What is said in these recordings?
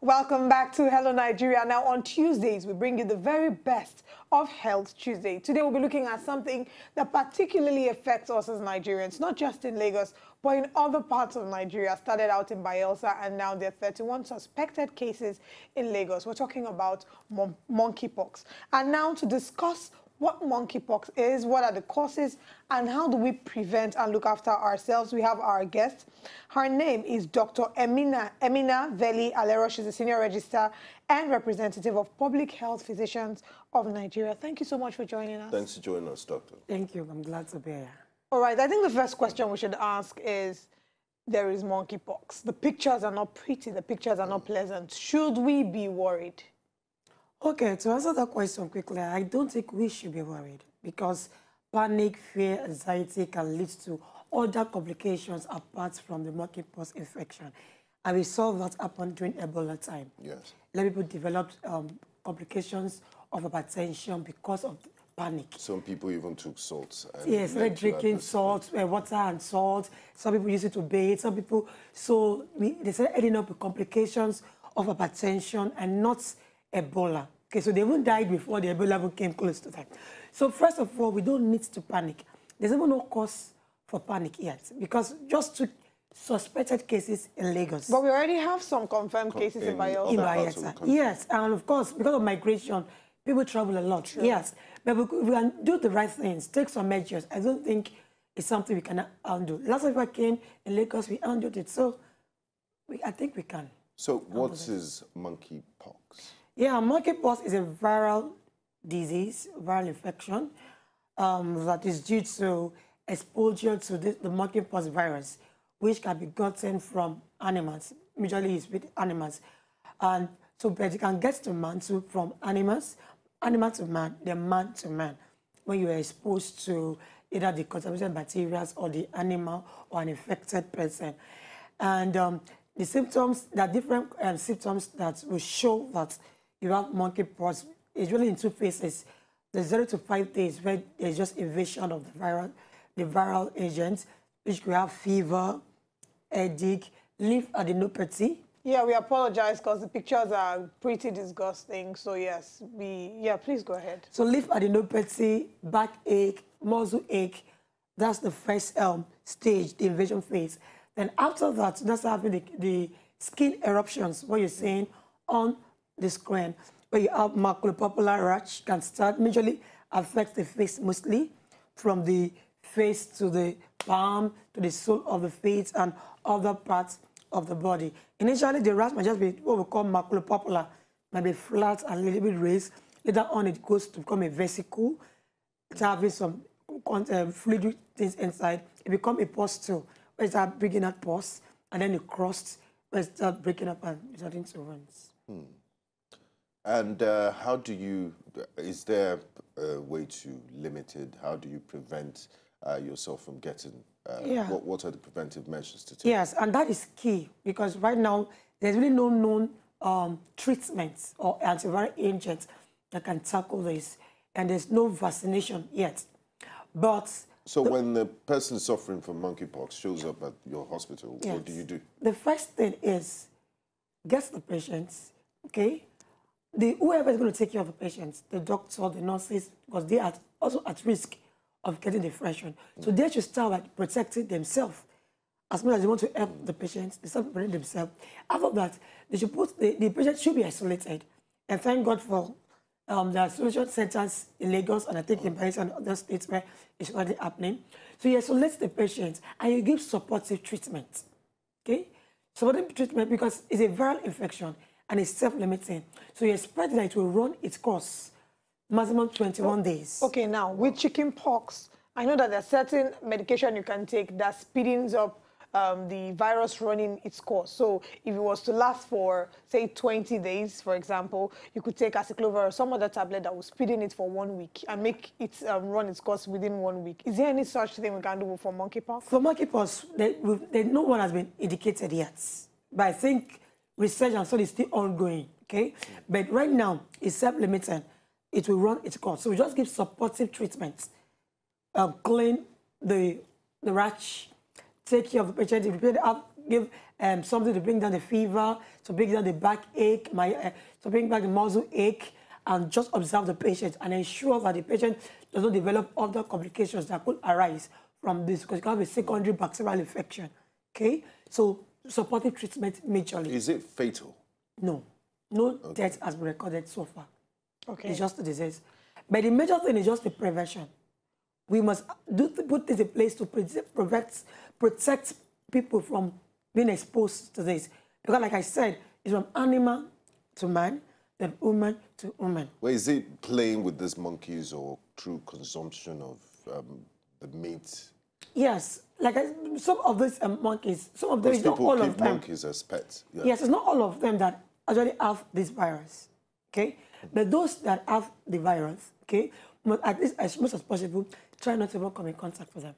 Welcome back to Hello Nigeria. Now on Tuesdays, we bring you the very best of Health Tuesday. Today we'll be looking at something that particularly affects us as Nigerians, not just in Lagos, but in other parts of Nigeria. Started out in Bayelsa and now there are 31 suspected cases in Lagos. We're talking about monkeypox. And now to discuss what monkeypox is, what are the causes, and how do we prevent and look after ourselves, we have our guest. Her name is Dr. EMINA Vellyi Alero. She's a senior registrar and representative of Public Health Physicians of Nigeria. Thank you so much for joining us. Thanks for joining us, Doctor. Thank you. I'm glad to be here. All right. I think the first question we should ask is, there is monkeypox. The pictures are not pretty. The pictures are not pleasant. Should we be worried? Okay, to answer that question quickly, I don't think we should be worried because panic, fear, anxiety can lead to other complications apart from the monkeypox infection. And we saw that happen during Ebola time. Yes. A lot of people developed complications of hypertension because of panic. Some people even took salts. And yes, like drinking salt, water and salt. Some people use it to bathe. Some people, they started ending up with complications of hypertension and not Ebola. Okay, so they even died before the Ebola even came close to them. So first of all, we don't need to panic. There's even no cause for panic yet because just two suspected cases in Lagos. But we already have some confirmed cases in Bayelsa. In Bayelsa, yes. And of course, because of migration, people travel a lot, True. Yes. But we can do the right things, take some measures. I don't think it's something we cannot undo. Last time I came in Lagos, we undid it. So I think we can. So what is monkeypox? Yeah, monkeypox is a viral disease, viral infection that is due to exposure to the monkeypox virus, which can be gotten from animals. Usually it's with animals. And so but you can get to man too from animals, animal to man, then man to man, when you are exposed to either the contaminated materials or the animal or an infected person. And the symptoms, there are different symptoms that will show that you have monkeypox. It's really in two phases. The 0 to 5 days where there's just invasion of the viral agent, which could have fever, headache, lymph adenopathy. Yeah, we apologize because the pictures are pretty disgusting. So yes, please go ahead. So lymph adenopathy, backache, muscle ache, that's the first stage, the invasion phase. Then after that, that's having the skin eruptions, what you're seeing on the screen, where you have maculopapular rash can start, majorly affects the face mostly, from the face to the palm, to the sole of the feet and other parts of the body. Initially, the rash might just be what we call maculopapular, might be flat and a little bit raised. Later on, it goes to become a vesicle, it's having some fluid things inside. It becomes a pustule, where it starts breaking out pus, and then it crossed, where it starts breaking up and starting to wounds. And how do you, is there a way to limit it? How do you prevent yourself from getting, what are the preventive measures to take? Yes, and that is key, because right now, there's really no known treatments or antiviral agents that can tackle this, and there's no vaccination yet. But so when the person suffering from monkeypox shows up at your hospital, yes, what do you do? The first thing is get the patients, okay? Whoever is going to take care of the patients, the doctor, the nurses, because they are also at risk of getting the infection. So they should start by protecting themselves. As much as they want to help the patients, they start protecting themselves. After that, they should the patient should be isolated. And thank God for the isolation centers in Lagos, and I think in Bayelsa and other states where it's already happening. So you isolate the patient and you give supportive treatment. Okay? Supportive treatment because it's a viral infection and it's self-limiting. So you expect that it will run its course, maximum 21 days. Okay, now, with chickenpox, I know that there's certain medication you can take that speeds up the virus running its course. So if it was to last for, say, 20 days, for example, you could take aciclovir or some other tablet that will speed in it for 1 week and make it run its course within 1 week. Is there any such thing we can do for monkeypox? For monkeypox, no one has been indicated yet. But I think research and study is still ongoing, okay? But right now, it's self-limiting. It will run its course. So we just give supportive treatment, clean the rash, take care of the patient, give something to bring down the fever, to bring down the backache, to bring back the muscle ache, and just observe the patient and ensure that the patient does not develop other complications that could arise from this, because you can have a secondary bacterial infection. Okay, so supportive treatment majorly. Is it fatal? No, no death has been recorded so far. Okay, it's just a disease. But the major thing is just the prevention. We must put this in place to protect people from being exposed to this. Because like I said, it's from animal to man, then woman to woman. Well, is it playing with these monkeys or through consumption of the meat? Yes, like some of these monkeys, some of them, it's not all of them. Monkeys as pets. Yeah. Yes, it's not all of them that actually have this virus, okay? But those that have the virus, okay, must, at least as much as possible, try not to even come in contact with them.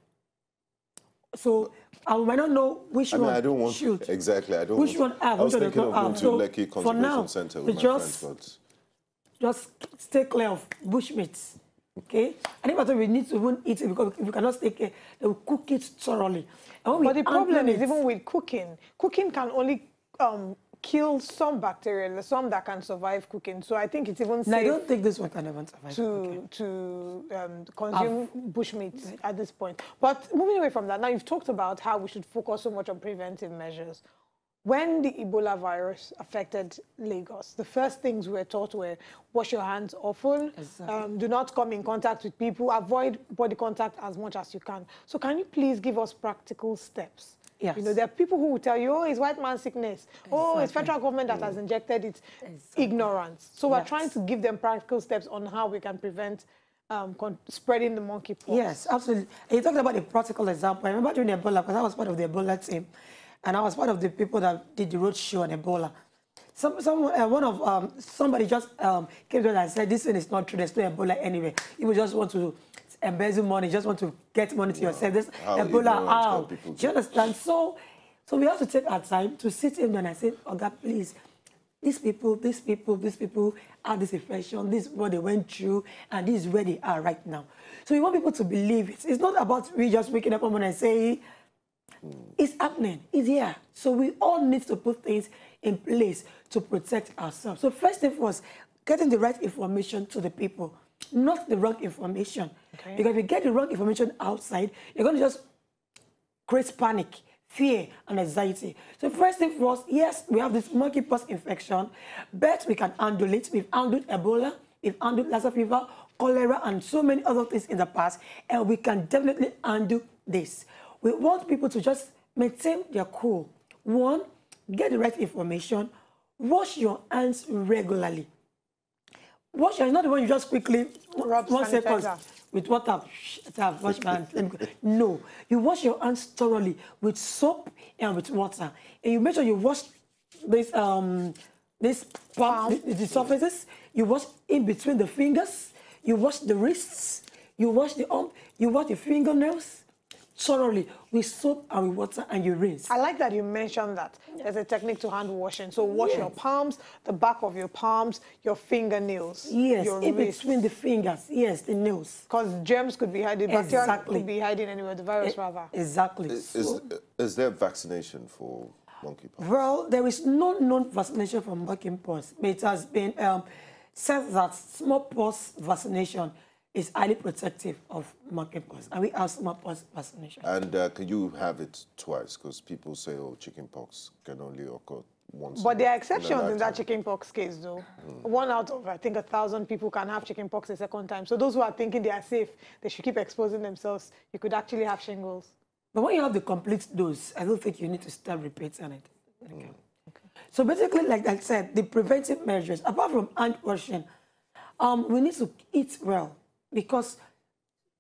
So I might not know which one I don't want shoot. Exactly. I don't. Which one have? I was which thinking one of have. going to So Lekki for Conservation now, Center with my friends, but just stay clear of bushmeats. Okay, and if we need to even eat it, because if we cannot stay care, they will cook it thoroughly. But the problem is, even with cooking can only kill some bacteria. There's some that can survive cooking. So I think it's even safe. No, I don't think this one can even survive to consume bushmeat at this point. But moving away from that, now you've talked about how we should focus so much on preventive measures. When the Ebola virus affected Lagos, the first things we were taught were wash your hands often, do not come in contact with people, avoid body contact as much as you can. So can you please give us practical steps? Yes. You know, there are people who will tell you, oh, it's white man sickness. Exactly. Oh, it's federal government that has injected it. Ignorance. So we're trying to give them practical steps on how we can prevent spreading the monkeypox. Yes, absolutely. And you talked about a practical example. I remember during Ebola, because I was part of the Ebola team, and I was part of the people that did the road show on Ebola. Somebody just came to us and said, this thing is not true, there's no Ebola anyway. You just want to embezzle money, just want to get money to yourself. This Ebola, how? Do you understand? So we have to take our time to sit in and I say, oh God, please, these people have this infection, this is what they went through, and this is where they are right now. So we want people to believe it. It's not about we just waking up one morning and say, it's happening, it's here. So we all need to put things in place to protect ourselves. So first thing was getting the right information to the people, not the wrong information. Okay. Because if you get the wrong information outside, you're going to just create panic, fear, and anxiety. So first thing was, yes, we have this monkeypox infection, but we can handle it. We've handled Ebola, we've handled Lassa fever, cholera, and so many other things in the past, and we can definitely handle this. We want people to just maintain their cool. One, get the right information. Wash your hands regularly. Wash your hands, not the one you just quickly, rub 1 second, with water, wash my hands. No, you wash your hands thoroughly with soap and with water. And you make sure you wash this the surfaces. You wash in between the fingers. You wash the wrists. You wash the arm. You wash the fingernails thoroughly with soap and with water, and you rinse. I like that you mentioned that. There's a technique to hand washing. So wash your palms, the back of your palms, your fingernails. Yes, your in wrists. between the fingers. Yes, the nails. Because germs could be hiding, bacteria could be hiding anywhere, the virus rather. Exactly. Is there vaccination for monkeypox? Well, there is no known vaccination for monkeypox. It has been said that smallpox vaccination is highly protective of monkeypox, and we have smallpox vaccination. And can you have it twice? Because people say, oh, chickenpox can only occur once. But there are exceptions in that chickenpox case, though. 1 out of, I think, 1,000 people can have chickenpox a second time. So those who are thinking they are safe, they should keep exposing themselves. You could actually have shingles. But when you have the complete dose, I don't think you need to start repeating it. Okay. So basically, like I said, the preventive measures, apart from hand washing, we need to eat well. Because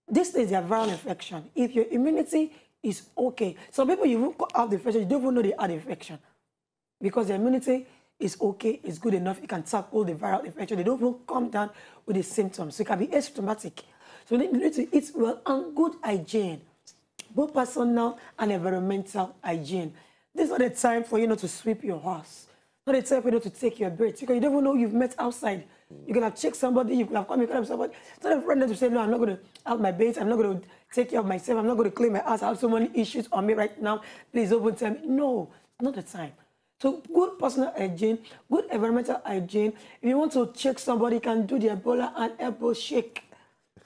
this is a viral infection. If your immunity is okay, some people you have the infection, you don't even know they had the infection. Because their immunity is okay, it's good enough, you can tackle the viral infection. They don't even come down with the symptoms. So it can be asymptomatic. So you need to eat well and good hygiene, both personal and environmental hygiene. This is not the time for you to sweep your house. Not the time for you to take your breaks, because you don't even know you've met outside. You can have checked somebody, you can have come, you can have somebody. It's not a friend to say, no, I'm not going to have my bait, I'm not going to take care of myself, I'm not going to clean my house, I have so many issues on me right now, please don't tell me. No, not the time. So good personal hygiene, good environmental hygiene. If you want to check somebody, you can do the Ebola and elbow shake.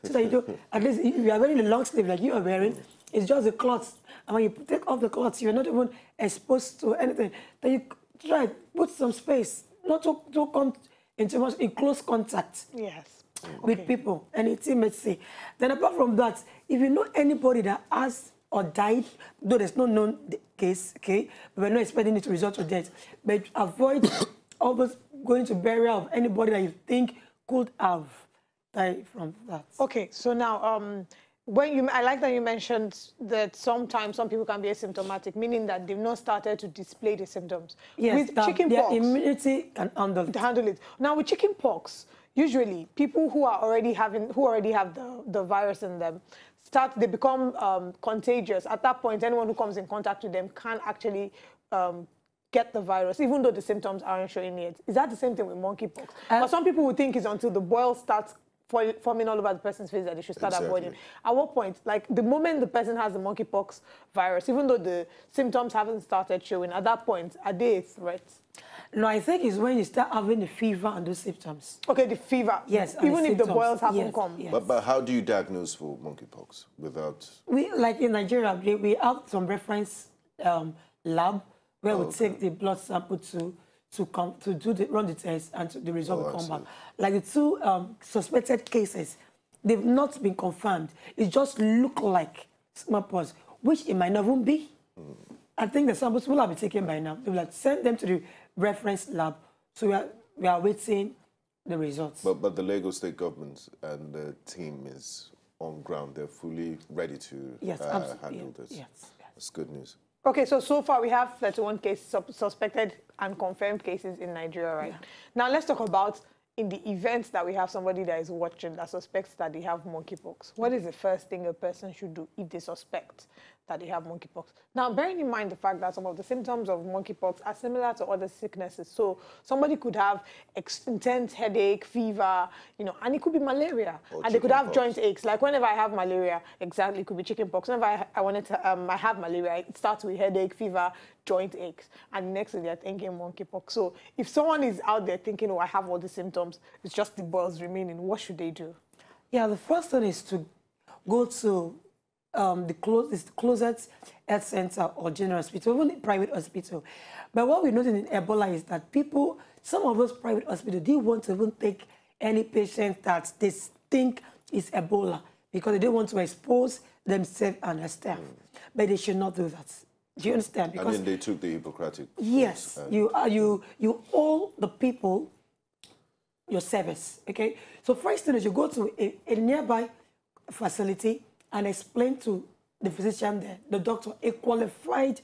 So that you do, at least if you are wearing a long sleeve like you are wearing, it's just the cloth. And when you take off the cloth, you're not even exposed to anything. Then you try put some space, not to come into much in close contact. Yes. With people and intimacy. Then apart from that, if you know anybody that has or died, though there's no known case, okay, but we're not expecting it to result to death, but avoid always going to burial of anybody that you think could have died from that. Okay, so now, I like that you mentioned that sometimes some people can be asymptomatic, meaning that they've not started to display the symptoms. Yes, with chickenpox, their immunity can handle it. Now, with chickenpox, usually people who already have the virus in them, they become contagious. At that point, anyone who comes in contact with them can actually get the virus, even though the symptoms aren't showing yet. Is that the same thing with monkeypox? But some people would think it's until the boil starts forming all over the person's face that they should start avoiding. At what point, like the moment the person has the monkeypox virus, even though the symptoms haven't started showing, at that point, are they a threat? No, I think it's when you start having the fever and those symptoms. Okay, the fever. Yes. Even if the boils haven't come. Yes. But how do you diagnose for monkeypox without? We, like in Nigeria, we have some reference lab where we take the blood sample to run the test and the result will come back. Like the two suspected cases, they've not been confirmed. It just look like smallpox, which it might not even be. I think the samples will have been taken by now. They will like send them to the reference lab. So we are waiting the results. But the Lagos State government and the team is on ground. They're fully ready to handle this. Yes. That's good news. Okay, so far we have 31 cases, suspected and confirmed cases in Nigeria, right? Yeah. Now let's talk about in the event that we have somebody that is watching that suspects that they have monkeypox. What is the first thing a person should do if they suspect that they have monkeypox? Now, bearing in mind the fact that some of the symptoms of monkeypox are similar to other sicknesses. So somebody could have intense headache, fever, and it could be malaria. And they could have joint aches. Like whenever I have malaria, exactly, it could be chickenpox. Whenever I have malaria, it starts with headache, fever, joint aches. And next thing they're thinking monkeypox. So if someone is out there thinking, oh, I have all the symptoms, it's just the boils remaining, what should they do? Yeah, the first thing is to go to the closest health center or general hospital, even the private hospital. But what we noticed in Ebola is that some of those private hospitals didn't want to even take any patient that they think is Ebola because they don't want to expose themselves and their staff. But they should not do that. Do you understand? Because, and then they took the Hippocratic. Yes, you owe the people your service, okay? So first thing is you go to a nearby facility and explain to the physician there, the doctor, a qualified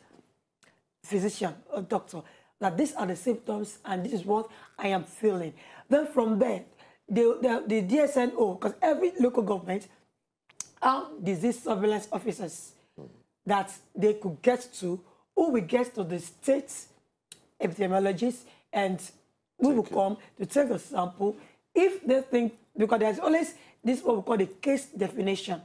physician or doctor, that these are the symptoms and this is what I am feeling. Then from there, the DSNO, because every local government have disease surveillance officers that they could get to, who will get to the state epidemiologists and we will come to take a sample if they think, because there's always this what we call the case definition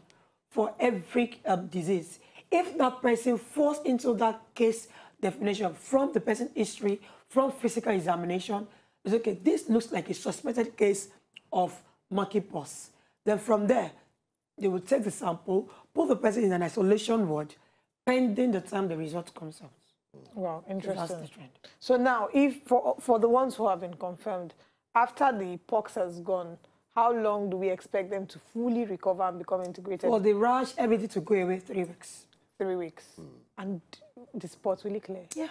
for every disease. If that person falls into that case definition from the person's history, from physical examination, it's okay, this looks like a suspected case of monkeypox. Then from there, they will take the sample, put the person in an isolation ward, pending the time the result comes out. Wow, interesting. So that's the trend. So now, if for the ones who have been confirmed, after the pox has gone, how long do we expect them to fully recover and become integrated? Well, the rash, everything to go away 3 weeks. 3 weeks. And the spot's really clear? Yeah.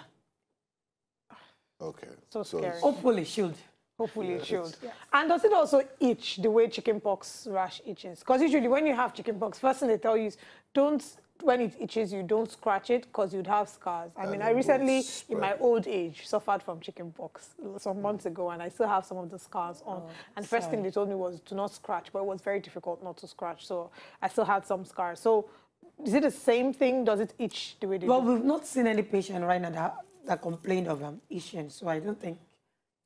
Okay. So scary. Hopefully it should. Hopefully it should. Yes. And does it also itch the way chickenpox rash itches? Because usually when you have chickenpox, first thing they tell you is when it itches you, don't scratch it because you'd have scars. I mean, I recently, in my old age, suffered from chickenpox some months ago, and I still have some of the scars on. And the first thing they told me was to not scratch, but it was very difficult not to scratch. So I still had some scars. So is it the same thing? Does it itch the way they do? Well, we've not seen any patient right now that complained of itching, so I don't think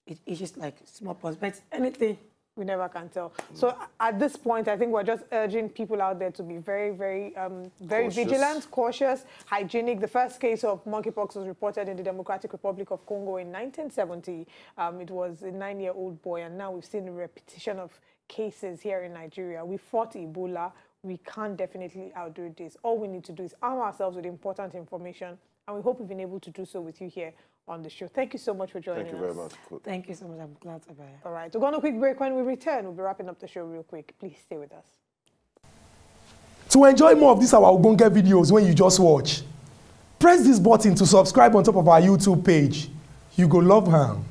it itches like smallpox. But anything We never can tell. So at this point, I think we're just urging people out there to be very, very vigilant, cautious, hygienic. The first case of monkeypox was reported in the Democratic Republic of Congo in 1970. It was a 9-year-old boy, and now we've seen a repetition of cases here in Nigeria. We fought Ebola. We can't definitely outdo this. All we need to do is arm ourselves with important information, and we hope we've been able to do so with you here on the show. Thank you so much for joining us. Thank you very much. Thank you so much. I'm glad to be here. All right, we're going on a quick break. When we return, we'll be wrapping up the show real quick. Please stay with us. To enjoy more of these our Ogbonge videos when you just watch, press this button to subscribe on top of our YouTube page. You go love am.